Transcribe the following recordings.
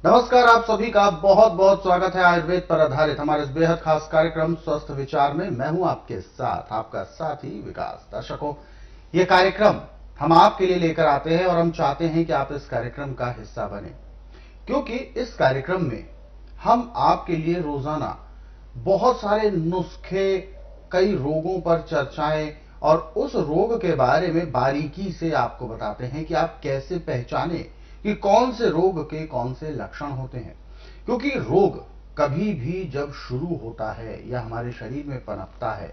नमस्कार, आप सभी का बहुत बहुत स्वागत है आयुर्वेद पर आधारित हमारे इस बेहद खास कार्यक्रम स्वस्थ विचार में। मैं हूं आपके साथ, आपका साथी विकास। दर्शकों, ये कार्यक्रम हम आपके लिए लेकर आते हैं और हम चाहते हैं कि आप इस कार्यक्रम का हिस्सा बने, क्योंकि इस कार्यक्रम में हम आपके लिए रोजाना बहुत सारे नुस्खे, कई रोगों पर चर्चाएं और उस रोग के बारे में बारीकी से आपको बताते हैं कि आप कैसे पहचाने कि कौन से रोग के कौन से लक्षण होते हैं। क्योंकि रोग कभी भी जब शुरू होता है या हमारे शरीर में पनपता है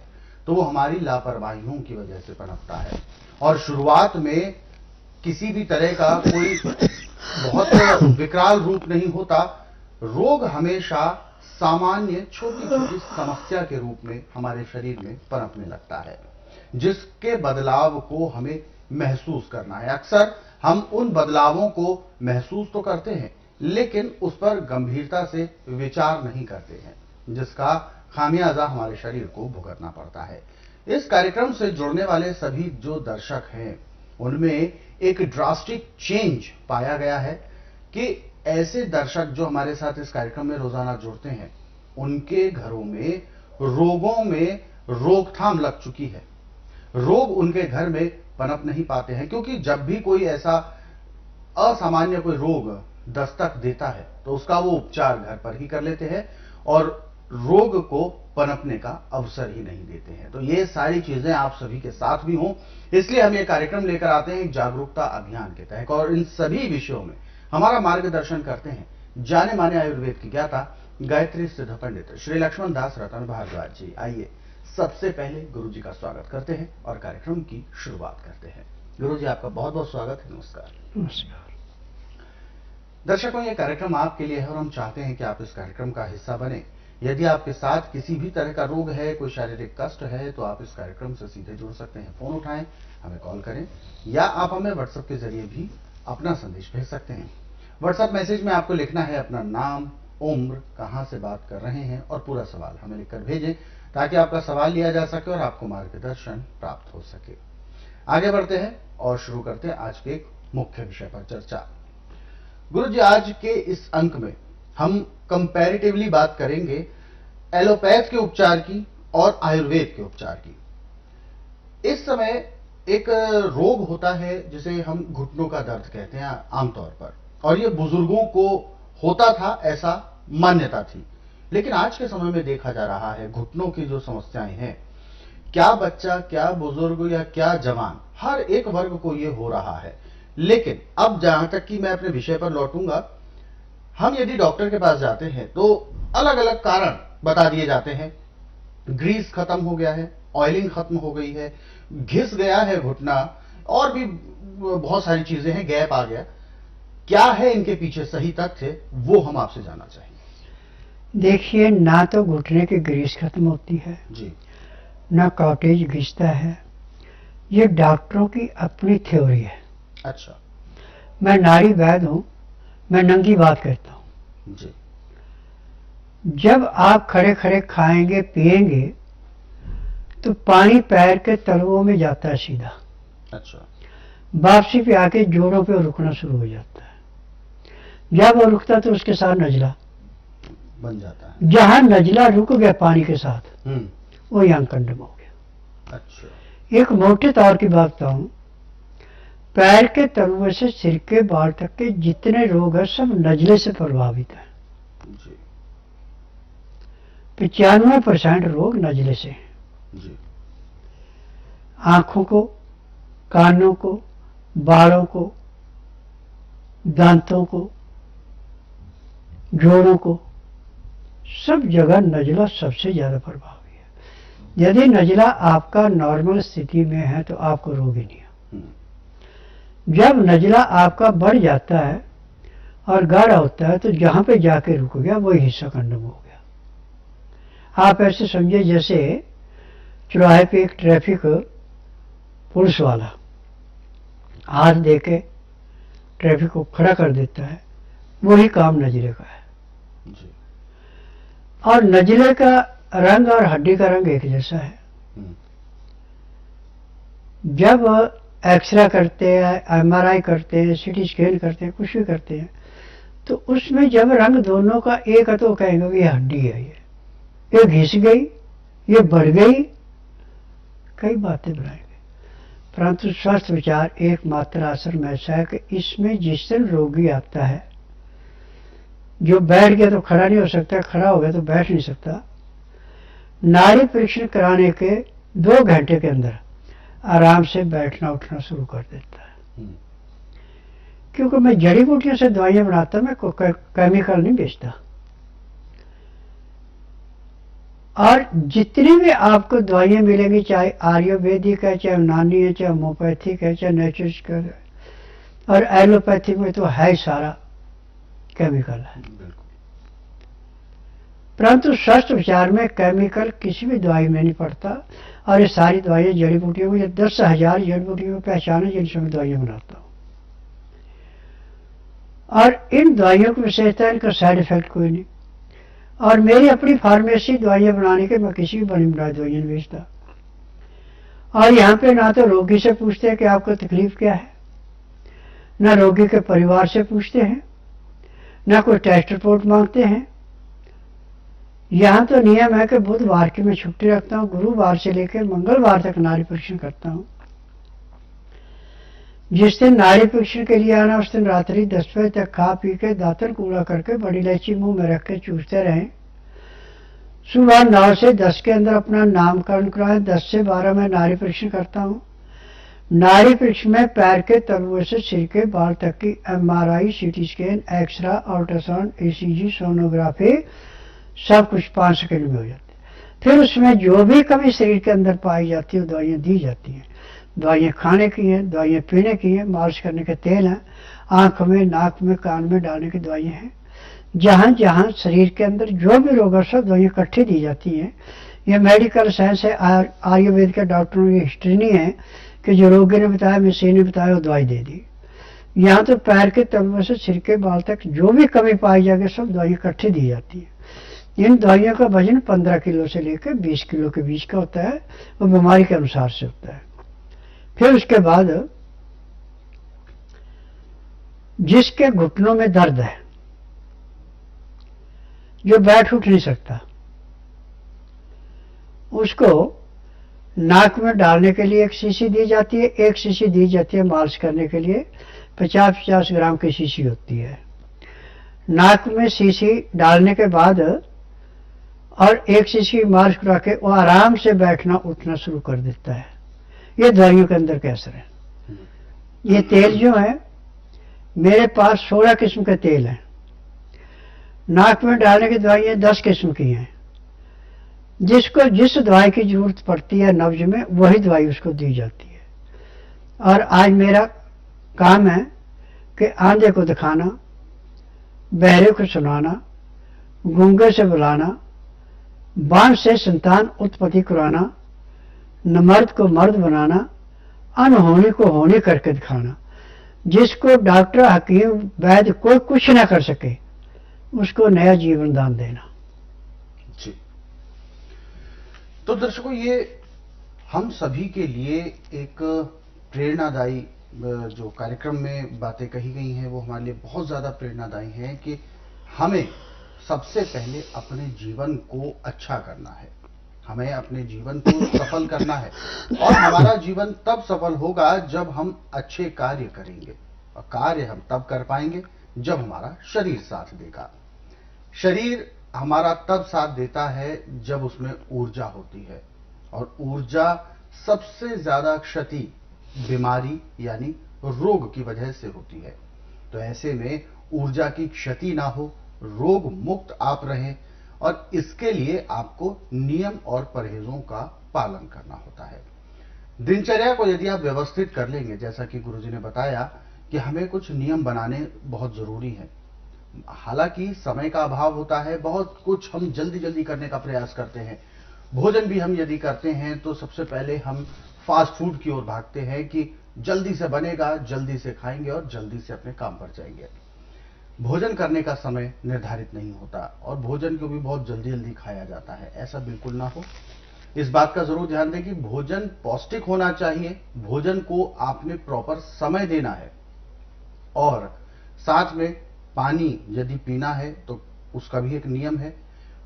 तो वो हमारी लापरवाहियों की वजह से पनपता है, और शुरुआत में किसी भी तरह का कोई बहुत विकराल रूप नहीं होता। रोग हमेशा सामान्य छोटी छोटी समस्या के रूप में हमारे शरीर में पनपने लगता है, जिसके बदलाव को हमें महसूस करना है। अक्सर हम उन बदलावों को महसूस तो करते हैं, लेकिन उस पर गंभीरता से विचार नहीं करते हैं, जिसका खामियाजा हमारे शरीर को भुगतना पड़ता है। इस कार्यक्रम से जुड़ने वाले सभी जो दर्शक हैं, उनमें एक ड्रास्टिक चेंज पाया गया है कि ऐसे दर्शक जो हमारे साथ इस कार्यक्रम में रोजाना जुड़ते हैं, उनके घरों में रोगों में रोकथाम लग चुकी है। रोग उनके घर में पनप नहीं पाते हैं, क्योंकि जब भी कोई ऐसा असामान्य कोई रोग दस्तक देता है तो उसका वो उपचार घर पर ही कर लेते हैं और रोग को पनपने का अवसर ही नहीं देते हैं। तो ये सारी चीजें आप सभी के साथ भी हों, इसलिए हम ये कार्यक्रम लेकर आते हैं एक जागरूकता अभियान के तहत, और इन सभी विषयों में हमारा मार्गदर्शन करते हैं जाने माने आयुर्वेद की ज्ञाता गायत्री सिद्ध पंडित श्री लक्ष्मण दास रतन भारद्वाज जी। आइए सबसे पहले गुरु जी का स्वागत करते हैं और कार्यक्रम की शुरुआत करते हैं। गुरु जी, आपका बहुत बहुत स्वागत है। नमस्कार। नमस्कार। दर्शकों, ये कार्यक्रम आपके लिए है और हम चाहते हैं कि आप इस कार्यक्रम का हिस्सा बने। यदि आपके साथ किसी भी तरह का रोग है, कोई शारीरिक कष्ट है, तो आप इस कार्यक्रम से सीधे जुड़ सकते हैं। फोन उठाएं, हमें कॉल करें, या आप हमें व्हाट्सएप के जरिए भी अपना संदेश भेज सकते हैं। व्हाट्सएप मैसेज में आपको लिखना है अपना नाम, उम्र, कहां से बात कर रहे हैं और पूरा सवाल हमें लिखकर भेजें, ताकि आपका सवाल लिया जा सके और आपको मार्गदर्शन प्राप्त हो सके। आगे बढ़ते हैं और शुरू करते हैं आज के एक मुख्य विषय पर चर्चा। गुरु जी, आज के इस अंक में हम कंपैरेटिवली बात करेंगे एलोपैथ के उपचार की और आयुर्वेद के उपचार की। इस समय एक रोग होता है जिसे हम घुटनों का दर्द कहते हैं आमतौर पर, और ये बुजुर्गों को होता था, ऐसा मान्यता थी। लेकिन आज के समय में देखा जा रहा है घुटनों की जो समस्याएं हैं, क्या बच्चा, क्या बुजुर्ग या क्या जवान, हर एक वर्ग को ये हो रहा है। लेकिन अब जहां तक कि मैं अपने विषय पर लौटूंगा, हम यदि डॉक्टर के पास जाते हैं तो अलग अलग कारण बता दिए जाते हैं। ग्रीस खत्म हो गया है, ऑयलिंग खत्म हो गई है, घिस गया है घुटना, और भी बहुत सारी चीजें हैं, गैप आ गया। क्या है इनके पीछे सही तथ्य, वो हम आपसे जानना चाहेंगे। देखिए, ना तो घुटने की ग्रीस खत्म होती है जी, ना कॉटेज घिसता है। ये डॉक्टरों की अपनी थ्योरी है। अच्छा। मैं नाड़ी वैद्य हूं, मैं नंगी बात कहता हूं। जी, जब आप खड़े खड़े खाएंगे पिएंगे तो पानी पैर के तलवों में जाता है सीधा। अच्छा। वापसी पे आके जोड़ों पे रुकना शुरू हो जाता है। जब वो रुकता तो उसके साथ नजला बन जाता है। जहां नजला रुक गया पानी के साथ, वो यहाँ कंडम हो गया। अच्छा। एक मोटे तौर की बात बताऊं, पैर के तलवे से सिर के बाल तक के जितने रोग हैं सब नजले से प्रभावित हैं। जी, 95% रोग नजले से हैं। जी, आंखों को, कानों को, बालों को, दांतों को, जोड़ों को, सब जगह नजला सबसे ज्यादा प्रभावी है। यदि नजला आपका नॉर्मल स्थिति में है तो आपको रोग ही नहीं है। जब नजला आपका बढ़ जाता है और गाढ़ा होता है तो जहां पे जाके रुक गया वही हिस्सा कंडम हो गया। आप ऐसे समझिए जैसे चौराहे पे एक ट्रैफिक पुलिस वाला हाथ दे के ट्रैफिक को खड़ा कर देता है, वही काम नजले का है। जी, और नजले का रंग और हड्डी का रंग एक जैसा है। जब एक्सरे करते हैं, एमआरआई करते हैं, सीटी स्कैन करते हैं, कुछ भी करते हैं, तो उसमें जब रंग दोनों का एक है तो कहेंगे ये हड्डी है, ये घिस गई, ये बढ़ गई, कई बातें बनाएंगे। परंतु स्वस्थ विचार एकमात्र आश्रम ऐसा है कि इसमें जिस दिन रोगी आता है, जो बैठ गया तो खड़ा नहीं हो सकता, खड़ा हो गया तो बैठ नहीं सकता, नाड़ी परीक्षण कराने के 2 घंटे के अंदर आराम से बैठना उठना शुरू कर देता है। क्योंकि मैं जड़ी बूटियों से दवाइयां बनाता, मैं केमिकल नहीं बेचता। और जितनी भी आपको दवाइयां मिलेंगी, चाहे आयुर्वेदिक है, चाहे यूनानी है, चाहे होम्योपैथिक है, चाहे नेचुरल है, और एलोपैथिक में तो है सारा केमिकल है। परंतु स्वस्थ विचार में केमिकल किसी भी दवाई में नहीं पड़ता। और ये सारी दवाइयां जड़ी बूटियों में, 10,000 जड़ी बूटियों को पहचाने जिनसे मैं दवाइयां बनाता हूं। और इन दवाइयों की विशेषता, इनका साइड इफेक्ट कोई नहीं। और मेरी अपनी फार्मेसी दवाइयां बनाने के, मैं किसी भी बनी बनाई दवाइयां नहीं बेचता। और यहाँ पे ना तो रोगी से पूछते हैं कि आपको तकलीफ क्या है, ना रोगी के परिवार से पूछते हैं, ना कोई टेस्ट रिपोर्ट मांगते हैं। यहाँ तो नियम है कि बुधवार की मैं छुट्टी रखता हूँ, गुरुवार से लेकर मंगलवार तक नाड़ी परीक्षण करता हूँ। जिस दिन नाड़ी परीक्षण के लिए आना, उस दिन रात्रि 10 बजे तक खा पी के दातन कूड़ा करके बड़ी इलायची मुंह में रख के चूसते रहें। सुबह 9 से 10 के अंदर अपना नामकरण कराएं। 10 से 12 में नाड़ी परीक्षण करता हूँ। नाड़ी परीक्षण में पैर के तलुए से सिर के बाल तक की MRI, CT scan, X-ray, ultrasound, ECG, sonography, सब कुछ 5 सेकंड में हो जाती है। फिर उसमें जो भी कमी शरीर के अंदर पाई जाती है, दवाइयाँ दी जाती हैं। दवाइयाँ खाने की हैं, दवाइयाँ पीने की हैं, मालिश करने के तेल हैं, आंख में, नाक में, कान में डालने की दवाइयाँ हैं। जहाँ जहाँ शरीर के अंदर जो भी रोग है, सब दवाइयाँ इकट्ठी दी जाती हैं। ये मेडिकल साइंस है, आयुर्वेद के डॉक्टरों की हिस्ट्री नहीं है कि जो रोगी ने बताया, मशीन ने बताया, वो दवाई दे दी। यहाँ तो पैर के तलुए से सिर के बाल तक जो भी कमी पाई जाएगी, सब दवाइयाँ इकट्ठी दी जाती है। इन दवाइयों का वजन 15 किलो से लेकर 20 किलो के बीच का होता है, वो बीमारी के अनुसार से होता है। फिर उसके बाद जिसके घुटनों में दर्द है, जो बैठ उठ नहीं सकता, उसको नाक में डालने के लिए 1 शीशी दी जाती है। 1 शीशी दी जाती है मालिश करने के लिए, 50-50 ग्राम की शीशी होती है। नाक में शीशी डालने के बाद और 1 शीशी मालिश करा के वो आराम से बैठना उठना शुरू कर देता है। ये दवाइयों के अंदर कैसर है। ये तेल जो है, मेरे पास 16 किस्म के तेल हैं। नाक में डालने की दवाइयाँ 10 किस्म की हैं। जिसको जिस दवाई की जरूरत पड़ती है नब्ज में, वही दवाई उसको दी जाती है। और आज मेरा काम है कि आंधे को दिखाना, बहरे को सुनाना, गूंगे से बुलाना, बांझ से संतान उत्पत्ति कराना, मर्द को मर्द बनाना, अनहोनी को होनी करके दिखाना। जिसको डॉक्टर, हकीम, वैद्य कोई कुछ ना कर सके, उसको नया जीवन दान देना। जी। तो दर्शकों, ये हम सभी के लिए एक प्रेरणादायी जो कार्यक्रम में बातें कही गई हैं, वो हमारे लिए बहुत ज्यादा प्रेरणादायी हैं कि हमें सबसे पहले अपने जीवन को अच्छा करना है, हमें अपने जीवन को सफल करना है। और हमारा जीवन तब सफल होगा जब हम अच्छे कार्य करेंगे, और कार्य हम तब कर पाएंगे जब हमारा शरीर साथ देगा। शरीर हमारा तब साथ देता है जब उसमें ऊर्जा होती है, और ऊर्जा सबसे ज्यादा क्षति बीमारी यानी रोग की वजह से होती है। तो ऐसे में ऊर्जा की क्षति ना हो, रोग मुक्त आप रहें, और इसके लिए आपको नियम और परहेजों का पालन करना होता है। दिनचर्या को यदि आप व्यवस्थित कर लेंगे, जैसा कि गुरुजी ने बताया कि हमें कुछ नियम बनाने बहुत जरूरी है। हालांकि समय का अभाव होता है, बहुत कुछ हम जल्दी जल्दी करने का प्रयास करते हैं। भोजन भी हम यदि करते हैं तो सबसे पहले हम फास्ट फूड की ओर भागते हैं कि जल्दी से बनेगा, जल्दी से खाएंगे और जल्दी से अपने काम पर जाएंगे। भोजन करने का समय निर्धारित नहीं होता, और भोजन को भी बहुत जल्दी जल्दी खाया जाता है। ऐसा बिल्कुल ना हो। इस बात का जरूर ध्यान दें कि भोजन पौष्टिक होना चाहिए, भोजन को आपने प्रॉपर समय देना है, और साथ में पानी यदि पीना है तो उसका भी एक नियम है।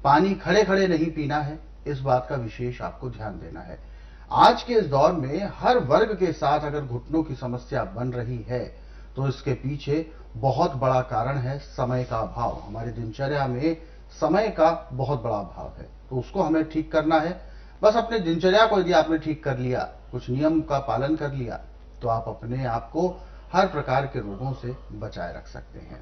पानी खड़े खड़े नहीं पीना है, इस बात का विशेष आपको ध्यान देना है। आज के इस दौर में हर वर्ग के साथ अगर घुटनों की समस्या बन रही है तो इसके पीछे बहुत बड़ा कारण है समय का अभाव। हमारी दिनचर्या में समय का बहुत बड़ा अभाव है, तो उसको हमें ठीक करना है। बस अपने दिनचर्या को यदि आपने ठीक कर लिया, कुछ नियम का पालन कर लिया, तो आप अपने आप को हर प्रकार के रोगों से बचाए रख सकते हैं।